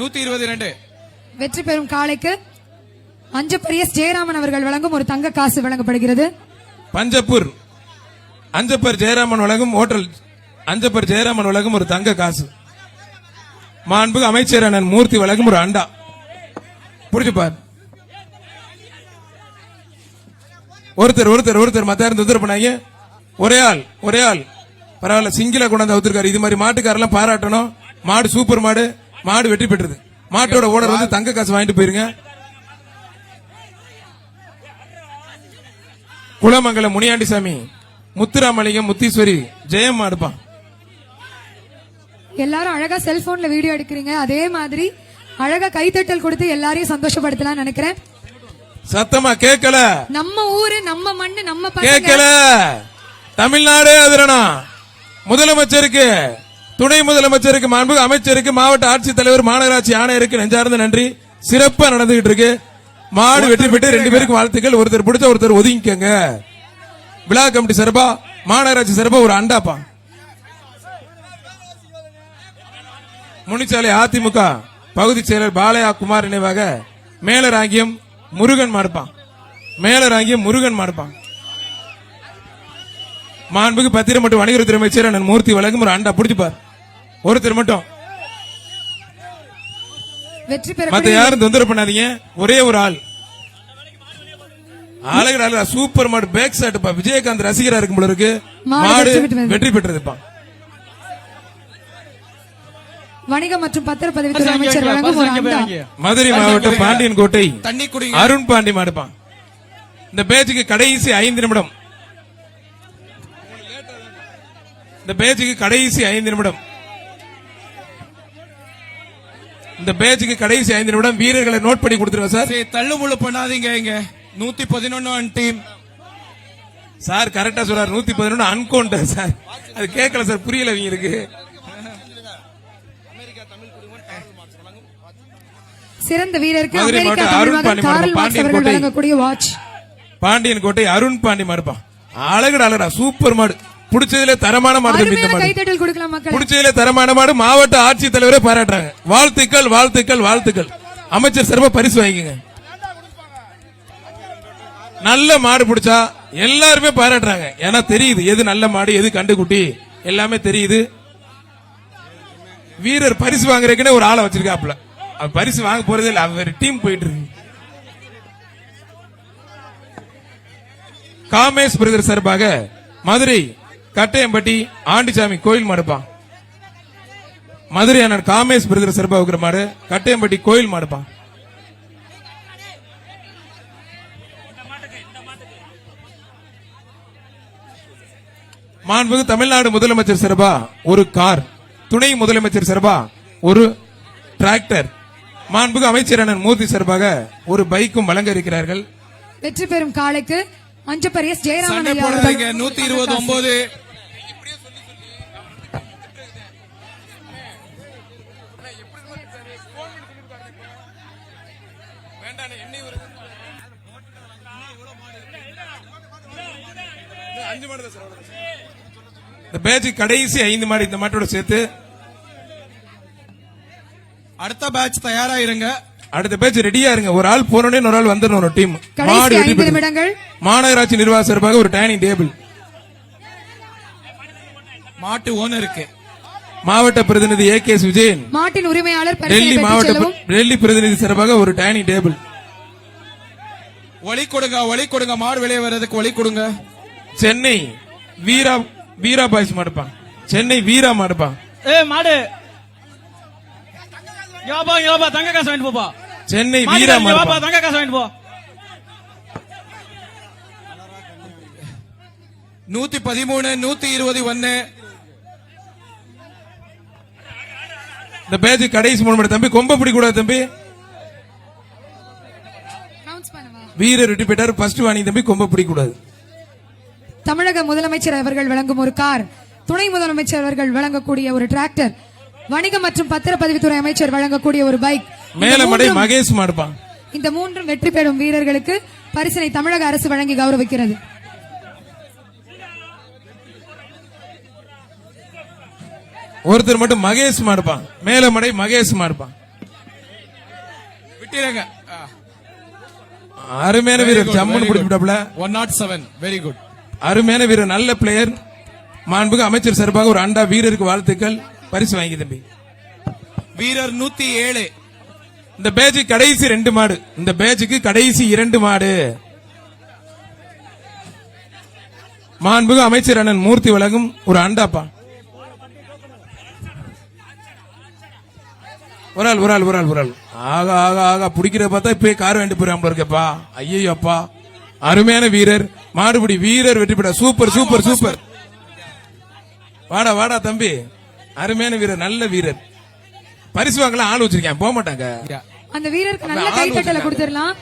122. வெற்றி பெறும் காளைக்கு அஞ்சப்பர் எஸ் ஜெயராமன் அவர்கள் வழங்கும் ஒரு தங்க காசு வழங்கப்படுகிறது. பஞ்சப்பூர் அஞ்சப்பர் ஜெயராமன் வழங்கும் ஹோட்டல் அஞ்சப்பர் ஜெயராமன் வழங்கும் ஒரு தங்க காசு. மாண்புக்கு அமைச்சர் அண்ணன் மூர்த்தி வழங்கும் ஒரு அண்டா. புடிச்சு பார். ஒருத்தர் மத்த தொந்தரவு பண்ணாங்க. ஒரே ஆள் பரவாயில்ல. சிங்கிளா கொண்டாந்து அவுத்திருக்காரு. இது மாதிரி மாட்டுக்காரெல்லாம் பாராட்டணும். மாடு சூப்பர் மாடு. மாடு வெற்றி பெற்றது. மாட்டோட ஓனர் வந்து தங்க காசு வாங்கிட்டு போயிருங்க. குளமங்கலம் முனியாண்டி சாமி முத்துராமலிங்கம் முத்தீஸ்வரி ஜெயம் மாடுப்பான். எல்லாரும் அழகா செல்போன்ல வீடியோ எடுக்கிறீங்க. அதே மாதிரி அழகா கைத்தட்டல் கொடுத்து எல்லாரையும் சந்தோஷப்படுத்தலாம் நினைக்கிறேன். சத்தமா கேட்கல. நம்ம ஊரு, நம்ம மண்ணு, நம்ம கேட்கல. பசங்க. தமிழ்நாடே அதிரணும். முதலமைச்சருக்கு, துணை முதலமைச்சருக்கு, மாண்புக்கு அமைச்சருக்கு, மாவட்ட ஆட்சித்தலைவர், மாநகராட்சி ஆணையருக்கு நெஞ்சார்ந்த நன்றி. சிறப்பா நடந்துகிட்டு இருக்கு. மாடு வெற்றி பெற்று 2 பேருக்கு வாழ்த்துக்கள். ஒருத்தர் பிடிச்ச ஒருத்தர் ஒதுங்கிக்கங்க. விழா கமிட்டி சார்பா மாநகராட்சி சார்பா ஒரு அண்டாப்பா. முனிச்சாலை அதிமுக பகுதி செயலர் பாலையா குமார் நினைவாக மேலராங்கியம் முருகன் மாடுப்பான். மேலராங்கியம் முருகன் மாடுப்பான். மாண்புக்கு பத்திரம் மற்றும் வணிகத்துறை அமைச்சர் அண்ணன் மூர்த்தி வழங்கும் ஒரு அண்டா. பிடிச்சுப்பார். ஒருத்தர் மட்டும். வெற்றி பெற மத்த யாரும் தொந்தரவு பண்ணாதீங்க. ஒரே ஒரு ஆள். அழகு சூப்பர் மாடு. பேக் ஷாட் விஜயகாந்த் ரசிகரா இருக்கும் போல இருக்கு. மாடு வெற்றி பெற்றதுப்பா. வணிகம் மற்றும் பத்திரப்பதிவுத்துறை அமைச்சர் வழங்கும் ஒரு அண்டா. மதுரை மாவட்டம் பாண்டியன் கோட்டை தண்ணி குடிங்க. அருண் பாண்டி மாடுப்பான். இந்த பேச்சுக்கு கடைசி 5 நிமிடம். இந்த பேச்சுக்கு கடைசி 5 நிமிடம். இந்த பேச்சுக்கு கடைசி 5 நிமிடம். வீரர்களை நோட் பண்ணி கொடுத்துருங்க சார். தள்ளுமுள்ளு பண்ணாதீங்க. இங்க 111 டீம் சார் கரெக்டா சொல்றாரு. 111 அன்கவுண்ட் சார். அது கேட்கல சார். புரியல இவங்களுக்கு. சிறந்த வீரருக்கு மதுரை அமெரிக்கா மாவட்டம் தமிழ் அருண் மகன் கார்ல் வாட்ஸ் பாண்டியன் அவர்கள் கோட்டை. வழங்கக்கூடிய வாட்ச். பாண்டியன் கோட்டை அருண் பாண்டி மாடுப்பான். அழகுடா சூப்பர் மாடு. பிடிச்சதுல தரமான மாடு. இந்த அருமையான மாடு கைத்தட்டல் கொடுக்கலாம் மக்கள். பிடிச்சதுல தரமான மாடு. மாவட்ட ஆட்சித்தலைவரே பாராட்டுறாங்க. வாழ்த்துக்கள் வாழ்த்துக்கள் வாழ்த்துக்கள். அமைச்சர் சிறப்பா பரிசு வாங்கிக்கங்க. நல்ல மாடு பிடிச்சா எல்லாருமே பாராட்டுறாங்க. ஏன்னா தெரியுது எது நல்ல மாடு எது கண்டுகுட்டி எல்லாமே தெரியுது. வீரர் பரிசு வாங்குறதுக்குன்னு ஒரு ஆளை வச்சிருக்காப்ல. அவர் பரிசு வாங்க போறதே இல்ல. அவர் டீம் போயிட்டு இருக்கு. காமேஷ் பிரதர் சார்பாக மதுரை கட்டையம்பட்டி ஆண்டிசாமி கோயில் மாடுப்பான். மதுரை அண்ணன் காமேஷ் பிரதர் சார்பாக இருக்கிற மாடு கட்டையம்பட்டி கோயில் மாடுப்பான். மாண்புமிகு தமிழ்நாடு முதலமைச்சர் சார்பா ஒரு கார், துணை முதலமைச்சர் சார்பா ஒரு டிராக்டர், மாண்புமிகு அமைச்சர் அண்ணன் மூர்த்தி சார்பாக ஒரு பைக்கும் வழங்க இருக்கிறார்கள். வெற்றி பெறும் காளைக்கு அஞ்சப்பர் எஸ் ஜெயராமன் சண்டை ஐயா போடாதீங்க. அவர்கள் 129 இந்த பேட்ச் கடைசி 5 மாடு இந்த மாட்டோட சேர்த்து. அடுத்த பேட்ச் தயாரா இருங்க. அடுத்த பேட்ச் ரெடியா இருங்க. ஒரு ஆள் போனோடனே ஒரு ஆள் வந்துடணும். ஒரு டீம் கடைசி மாடு வெற்றி 5 பெற்றது. நிமிடங்கள். மாநகராட்சி நிர்வாக சார்பாக ஒரு டைனிங் டேபிள். மாட்டு ஓனருக்கு மாவட்ட பிரதிநிதி A.K. விஜயன். மாட்டின் உரிமையாளர் டெல்லி பரிசனை பெற்றுச் மாவட்ட செல்லவும். டெல்லி பிரதிநிதி சார்பாக ஒரு டைனிங் டேபிள். ஒலி கொடுங்க மாடு வெளியே வர்றதுக்கு ஒலி கொடுங்க. சென்னை வீரா பாய்ஸ் மாடுப்பா. சென்னை வீரா மாடுப்பா. ஏய் மாடு யோபா தங்க காசு வாங்கிட்டு போப்பா. சென்னை மாடு வீரா யோபா மாடுப்பா. தங்க காசு வாங்கிட்டு போ. 113 121. இந்த பேட்ச் கடைசி 3 மாடு. தம்பி கொம்ப பிடி கூடாது தம்பி. Announce பண்ணவா? வீரர் வெற்றி பெற்றார். ஃபர்ஸ்ட் வாணி தம்பி கொம்ப பிடி கூடாது. தமிழக முதலமைச்சர் அவர்கள் வழங்கும் ஒரு கார், துணை முதலமைச்சர் அவர்கள் வழங்கக்கூடிய ஒரு டிராக்டர், வணிகம் மற்றும் பத்திரப்பதிவுத்துறை அமைச்சர் வழங்கக்கூடிய ஒரு பைக். மேலமடை மகேஷ் மாடுப்பா. இந்த மூன்றும் வெற்றி பெறும் வீரர்களுக்கு பரிசினை தமிழக அரசு வழங்கி கௌரவிக்கிறது. ஒருத்தர் மட்டும் மகேஷ் மாடுப்பா. மேலமடை மகேஷ் மாடுப்பா. விட்டுருங்க. அருமையான வீரர் ஜம்முன்னு பிடிச்சிட்டாப்ல. 107 வெரி குட். அருமையான வீரர், நல்ல பிளேயர். மாண்புக்கு அமைச்சர் சார்பாக ஒரு அண்டா வீரருக்கு வாழ்த்துக்கள். பரிசு வாங்கி தம்பி. வீரர் 107. இந்த பேட்ச் கடைசி 2 மாடு. இந்த பேட்சுக்கு கடைசி 2 மாடு. மாண்புக்கு அமைச்சர் அண்ணன் மூர்த்தி வழங்கும் ஒரு அண்டாப்பா. ஒரு ஆள் ஆகா ஆகா ஆகா பிடிக்கிற பார்த்தா இப்ப கார் வேண்டி போறான் இருக்கேப்பா. ஐயோ அப்பா, அருமையான வீரர். மாடுபிடி வீரர் வெற்றி பெற்ற. Super super super. வாடா தம்பி, அருமையான வீரர், நல்ல வீரர். பரிசு வாங்கலாம் ஆள் வச்சிருக்கேன், போக மாட்டாங்க. அந்த வீரருக்கு நல்ல கைத்தட்டலை கொடுத்துடலாம்.